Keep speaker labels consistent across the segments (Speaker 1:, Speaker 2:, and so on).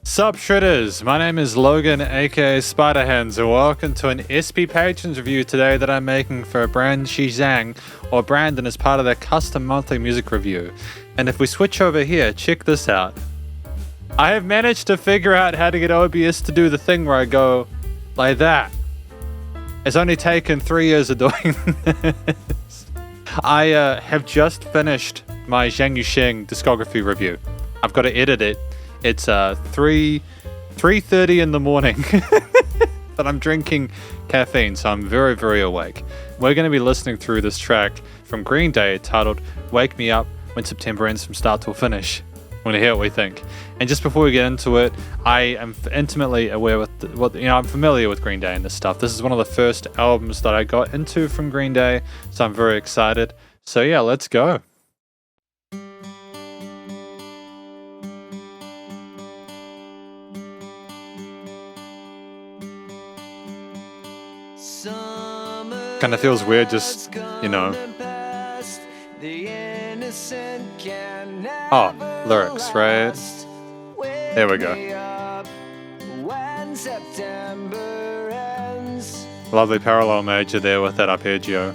Speaker 1: Sup Shredders, my name is Logan aka Spiderhands and welcome to an SP Patrons review today that I'm making for BranSi0730 ZHANG or Brandon as part of their custom monthly music review. And if we switch over here, check this out. I have managed to figure out how to get OBS to do the thing where I go like that. It's only taken 3 years of doing this. I have just finished my ZHANG discography review. I've got to edit it. It's 3:30 in the morning, but I'm drinking caffeine, so I'm very, very awake. We're going to be listening through this track from Green Day titled Wake Me Up When September Ends from Start Till Finish. I want to hear what we think. And just before we get into it, I am intimately aware with I'm familiar with Green Day and this stuff. This is one of the first albums that I got into from Green Day, so I'm very excited. So yeah, let's go. Kind of feels weird just, Oh, lyrics, right? There we go. Lovely parallel major there with that arpeggio.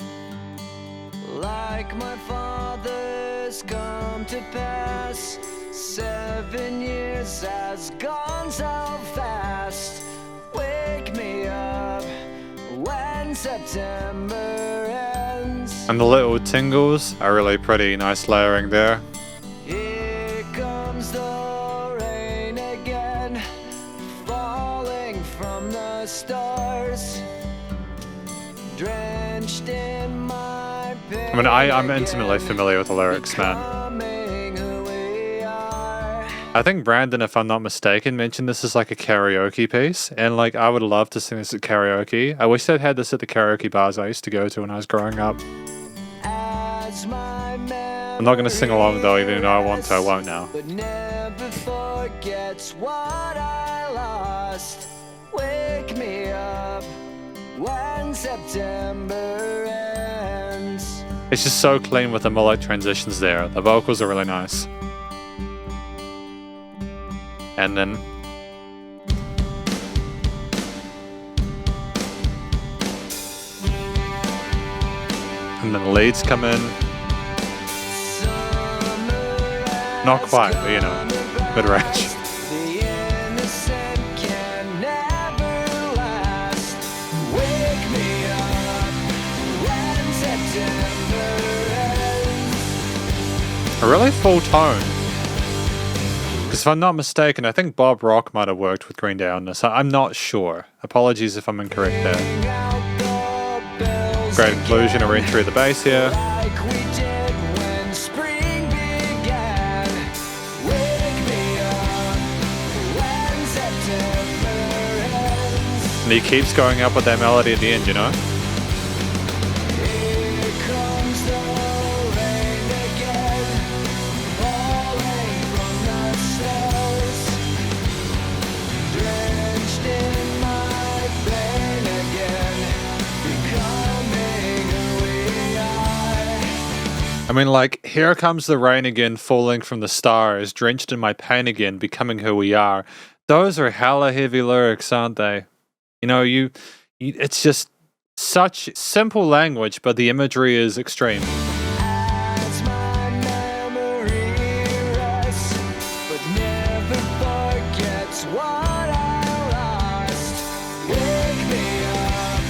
Speaker 2: Like my father's come to pass, 7 years has gone so fast. Wake me up when September ends.
Speaker 1: And the little tingles are really pretty, nice layering there.
Speaker 2: Here comes the rain again, falling from the stars, drenched in my pain.
Speaker 1: I mean, I'm intimately familiar with the lyrics, man. I think Brandon, if I'm not mistaken, mentioned this as like a karaoke piece, and like I would love to sing this at karaoke. I wish they'd had this at the karaoke bars I used to go to when I was growing up. I'm not going to sing along though, even though I want to, I won't now.
Speaker 2: But never forgets what I lost. Wake me up when September ends.
Speaker 1: It's just so clean with the melodic transitions there. The vocals are really nice. And then the leads come in. Not quite, but good range.
Speaker 2: The innocent can never last. Wake me up when September ends.
Speaker 1: A really full tone. Because if I'm not mistaken, I think Bob Rock might have worked with Green Day on this. I'm not sure. Apologies if I'm incorrect there. Great inclusion or entry of the bass here.
Speaker 2: Like we did when spring began. Wake me up when September ends.
Speaker 1: And he keeps going up with that melody at the end,
Speaker 2: Here comes the rain again, falling from the stars, drenched in my pain again, becoming who we are.
Speaker 1: I mean, like, here comes the rain again, falling from the stars, drenched in my pain again, becoming who we are. Those are hella heavy lyrics, aren't they? It's just such simple language, but the imagery is extreme.
Speaker 2: As my memory rests, but never forgets what I lost. Wake me up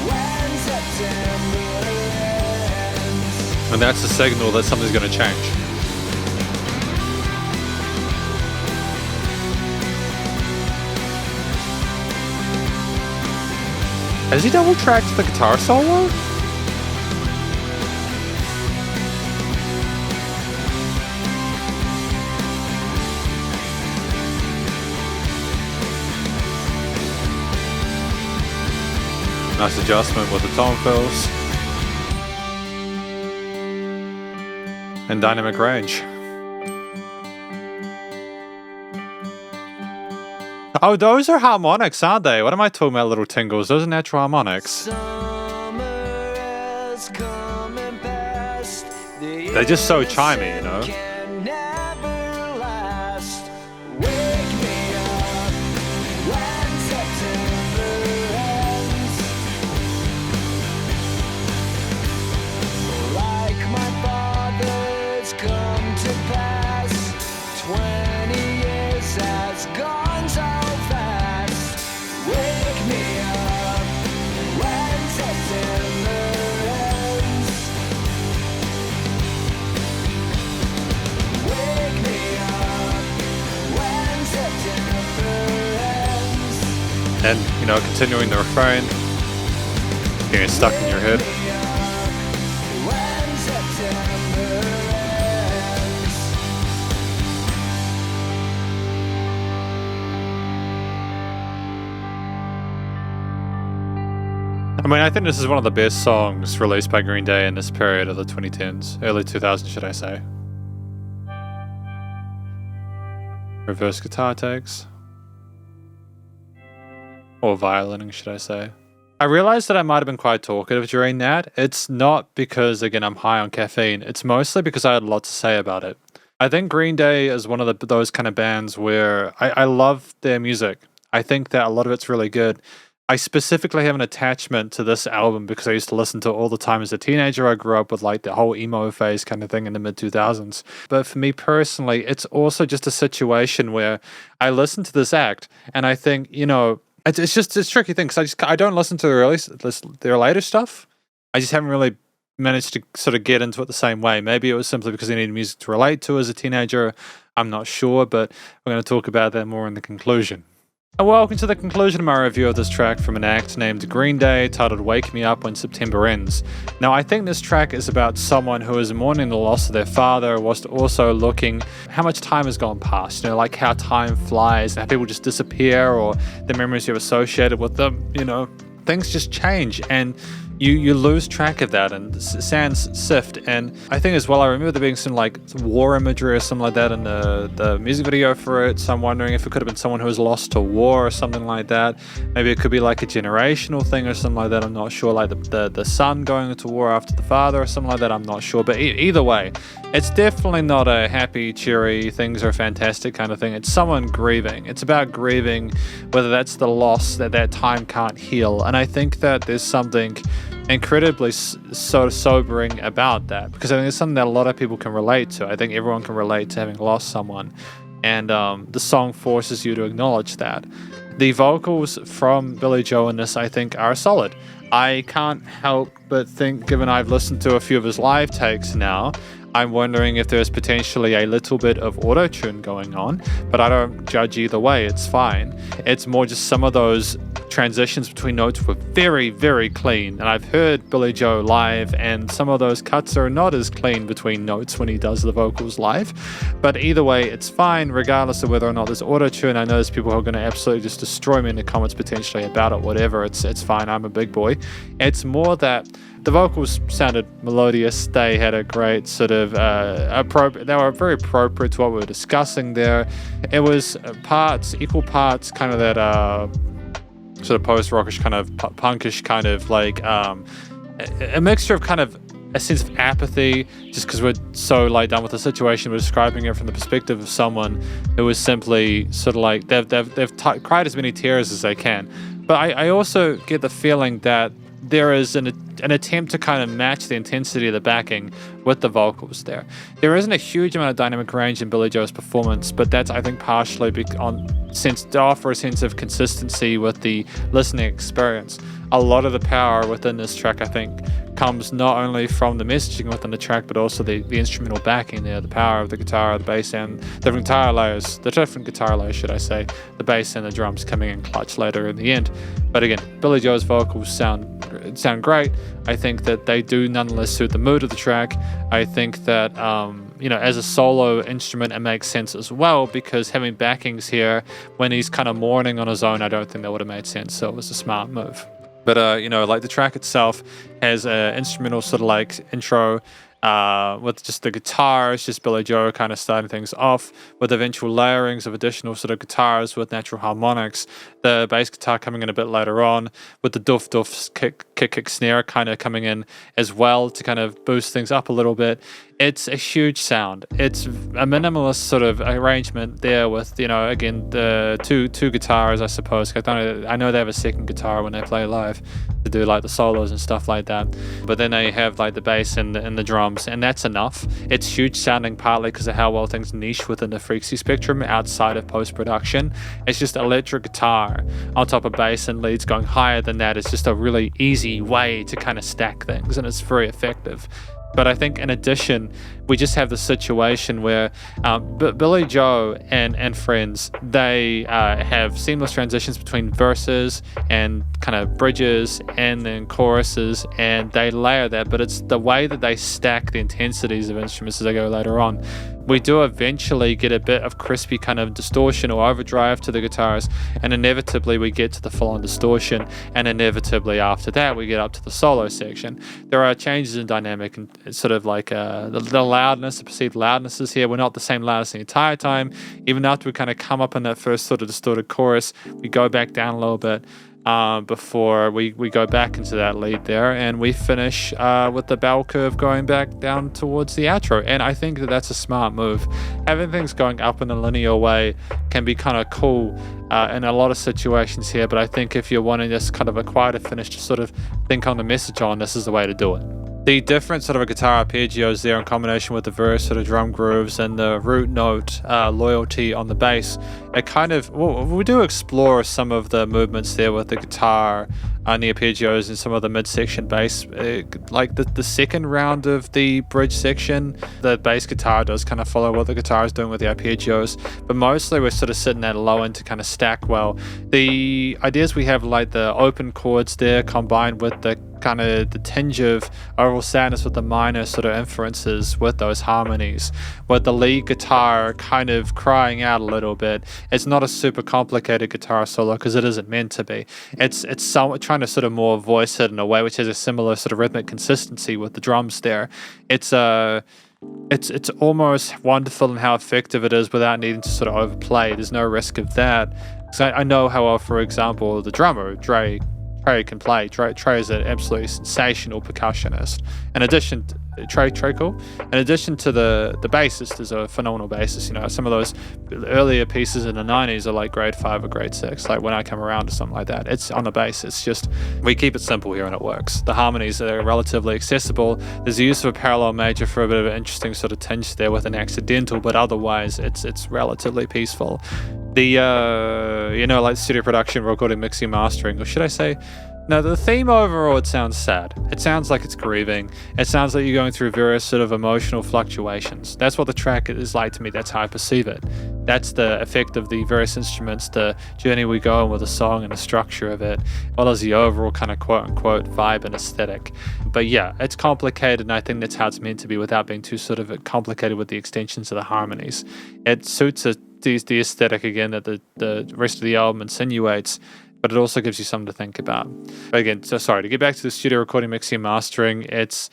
Speaker 2: when September ends.
Speaker 1: And that's a signal that something's going to change. Has he double tracked the guitar solo? Nice adjustment with the tone fills. And dynamic range. Oh, those are harmonics, aren't they? What am I talking about, little tingles? Those are natural harmonics.
Speaker 2: Summer has come and passed.
Speaker 1: They're just so chimey,
Speaker 2: Can never last. Wake me up
Speaker 1: And, you know, continuing the refrain, getting stuck in your head.
Speaker 2: When September ends.
Speaker 1: I mean, I think this is one of the best songs released by Green Day in this period of the 2010s, early 2000s, should I say. Reverse guitar takes. Or violining, should I say. I realized that I might have been quite talkative during that. It's not because, again, I'm high on caffeine. It's mostly because I had a lot to say about it. I think Green Day is one of those kind of bands where I love their music. I think that a lot of it's really good. I specifically have an attachment to this album because I used to listen to it all the time as a teenager. I grew up with like the whole emo phase kind of thing in the mid 2000s. But for me personally, it's also just a situation where I listen to this act and I think, you know, it's just a tricky thing because I don't listen to their later stuff. I just haven't really managed to sort of get into it the same way. Maybe it was simply because I needed music to relate to as a teenager. I'm not sure, but we're going to talk about that more in the conclusion. And welcome to the conclusion of my review of this track from an act named Green Day titled Wake Me Up When September Ends. Now, I think this track is about someone who is mourning the loss of their father whilst also looking how much time has gone past, you know, like how time flies and how people just disappear or the memories you have associated with them, you know, things just change and you lose track of that and sands sift. And I think as well, I remember there being some like war imagery or something like that in the music video for it. So I'm wondering if it could have been someone who was lost to war or something like that. Maybe it could be like a generational thing or something like that. I'm not sure, like the son going into war after the father or something like that. I'm not sure. But either way, it's definitely not a happy, cheery, things are fantastic kind of thing. It's someone grieving. It's about grieving, whether that's the loss that time can't heal. And I think that there's something incredibly sort of sobering about that, because I think it's something that a lot of people can relate to. I think everyone can relate to having lost someone, and the song forces you to acknowledge that. The vocals from Billie Joe in this, I think, are solid. I can't help but think, given I've listened to a few of his live takes now, I'm wondering if there's potentially a little bit of auto-tune going on, but I don't judge either way, it's fine. It's more just some of those transitions between notes were very, very clean, and I've heard Billie Joe live, and some of those cuts are not as clean between notes when he does the vocals live, but either way, it's fine, regardless of whether or not there's auto-tune. I know there's people who are going to absolutely just destroy me in the comments potentially about it, whatever, it's fine, I'm a big boy. It's more that the vocals sounded melodious. They had a great sort of they were very appropriate to what we were discussing there. It was equal parts kind of that sort of post-rockish kind of punkish kind of like a mixture of kind of a sense of apathy, just because we're so like done with the situation. We're describing it from the perspective of someone who is simply sort of like they've cried as many tears as they can. But I also get the feeling that there is an attempt to kind of match the intensity of the backing with the vocals there. There isn't a huge amount of dynamic range in Billie Joe's performance, but that's, I think, partially to offer a sense of consistency with the listening experience. A lot of the power within this track, I think, comes not only from the messaging within the track, but also the instrumental backing there, the power of the guitar, the bass, and the different guitar layers, should I say, the bass and the drums coming in clutch later in the end. But again, Billie Joe's vocals sound great. I think that they do nonetheless suit the mood of the track. I think that, as a solo instrument, it makes sense as well, because having backings here when he's kind of mourning on his own, I don't think that would have made sense. So it was a smart move. But, like the track itself has an instrumental sort of like intro with just the guitars, just Billie Joe kind of starting things off with eventual layerings of additional sort of guitars with natural harmonics, the bass guitar coming in a bit later on with the doof kick snare kind of coming in as well to kind of boost things up a little bit. It's a huge sound. It's a minimalist sort of arrangement there with, again, the two guitars, I suppose. I know they have a second guitar when they play live to do like the solos and stuff like that. But then they have like the bass and the drums, and that's enough. It's huge sounding partly because of how well things niche within the frequency spectrum outside of post-production. It's just electric guitar on top of bass and leads going higher than that. It's just a really easy way to kind of stack things, and it's very effective. But I think in addition, we just have the situation where Billy Joe and friends, they have seamless transitions between verses and kind of bridges and then choruses, and they layer that, but it's the way that they stack the intensities of instruments as they go later on. We do eventually get a bit of crispy kind of distortion or overdrive to the guitars, and inevitably we get to the full-on distortion, and inevitably after that we get up to the solo section. There are changes in dynamic and sort of like the loudness, the perceived loudnesses here. We're not the same loudness the entire time. Even after we kind of come up in that first sort of distorted chorus, we go back down a little bit before we go back into that lead there, and we finish with the bell curve going back down towards the outro. And I think that that's a smart move. Having things going up in a linear way can be kind of cool in a lot of situations here, but I think if you're wanting this kind of a quieter finish to sort of think on the message on, this is the way to do it. The different sort of a guitar arpeggios there in combination with the various sort of drum grooves and the root note loyalty on the bass, it kind of, well, we do explore some of the movements there with the guitar and the arpeggios and some of the midsection bass. Like the second round of the bridge section, the bass guitar does kind of follow what the guitar is doing with the arpeggios, but mostly we're sort of sitting at a low end to kind of stack well. The ideas we have, like the open chords there combined with the kind of the tinge of overall sadness with the minor sort of inferences with those harmonies, with the lead guitar kind of crying out a little bit. It's not a super complicated guitar solo because it isn't meant to be. It's somewhat trying to sort of more voice it in a way which has a similar sort of rhythmic consistency with the drums there. It's almost wonderful in how effective it is without needing to sort of overplay. There's no risk of that. So I know how well, for example, the drummer Trey can play. Trey is an absolutely sensational percussionist. In addition to Trey cool. In addition to the bassist is a phenomenal bassist. You know, some of those earlier pieces in the 90s are like grade 5 or grade 6. Like When I Come Around or something like that. It's on the bass. It's just, we keep it simple here and it works. The harmonies are relatively accessible. There's the use of a parallel major for a bit of an interesting sort of tinge there with an accidental, but otherwise it's relatively peaceful. The like studio production, recording, mixing, mastering, or should I say, no, the theme overall, it sounds sad. It sounds like it's grieving. It sounds like you're going through various sort of emotional fluctuations. That's what the track is like to me. That's how I perceive it. That's the effect of the various instruments, the journey we go on with the song and the structure of it, as well as the overall kind of quote-unquote vibe and aesthetic. But yeah, it's complicated, and I think that's how it's meant to be without being too sort of complicated with the extensions of the harmonies. It suits the aesthetic, again, that the rest of the album insinuates, but it also gives you something to think about. But again, so sorry, to get back to the studio recording, mixing, and mastering, it's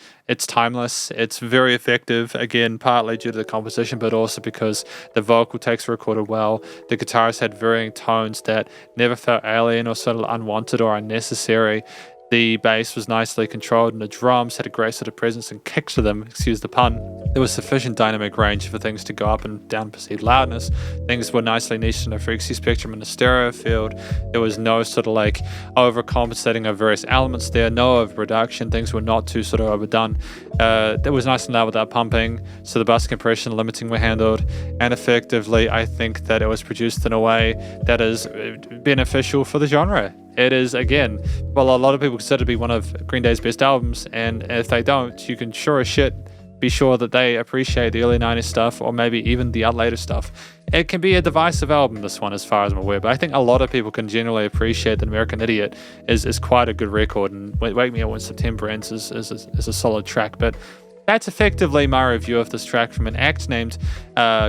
Speaker 1: timeless. It's very effective, again, partly due to the composition, but also because the vocal takes were recorded well. The guitars had varying tones that never felt alien or sort of unwanted or unnecessary. The bass was nicely controlled, and the drums had a great sort of presence and kick to them, excuse the pun. There was sufficient dynamic range for things to go up and down perceived loudness. Things were nicely niched in the frequency spectrum in the stereo field. There was no sort of like overcompensating of various elements there, no overproduction. Things were not too sort of overdone. It was nice and loud without pumping, so the bus compression limiting were handled, and effectively I think that it was produced in a way that is beneficial for the genre. It is, again, well, a lot of people consider it to be one of Green Day's best albums, and if they don't, you can sure as shit be sure that they appreciate the early 90s stuff, or maybe even the later stuff. It can be a divisive album, this one, as far as I'm aware, but I think a lot of people can generally appreciate that American Idiot is quite a good record, and Wake Me Up When September Ends is a solid track. But that's effectively my review of this track from an act named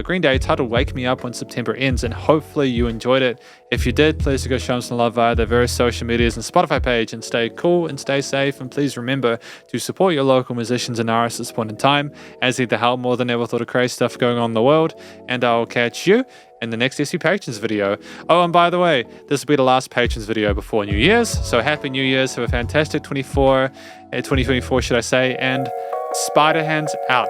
Speaker 1: Green Day, titled Wake Me Up When September Ends, and hopefully you enjoyed it. If you did, please go show them some love via their various social medias and Spotify page, and stay cool and stay safe, and please remember to support your local musicians and artists at this point in time, as they help more than ever with all the crazy stuff going on in the world, and I'll catch you in the next SC Patrons video. Oh, and by the way, this will be the last Patrons video before New Year's, so Happy New Year's, have a fantastic 2024, should I say, and Spiderhands out.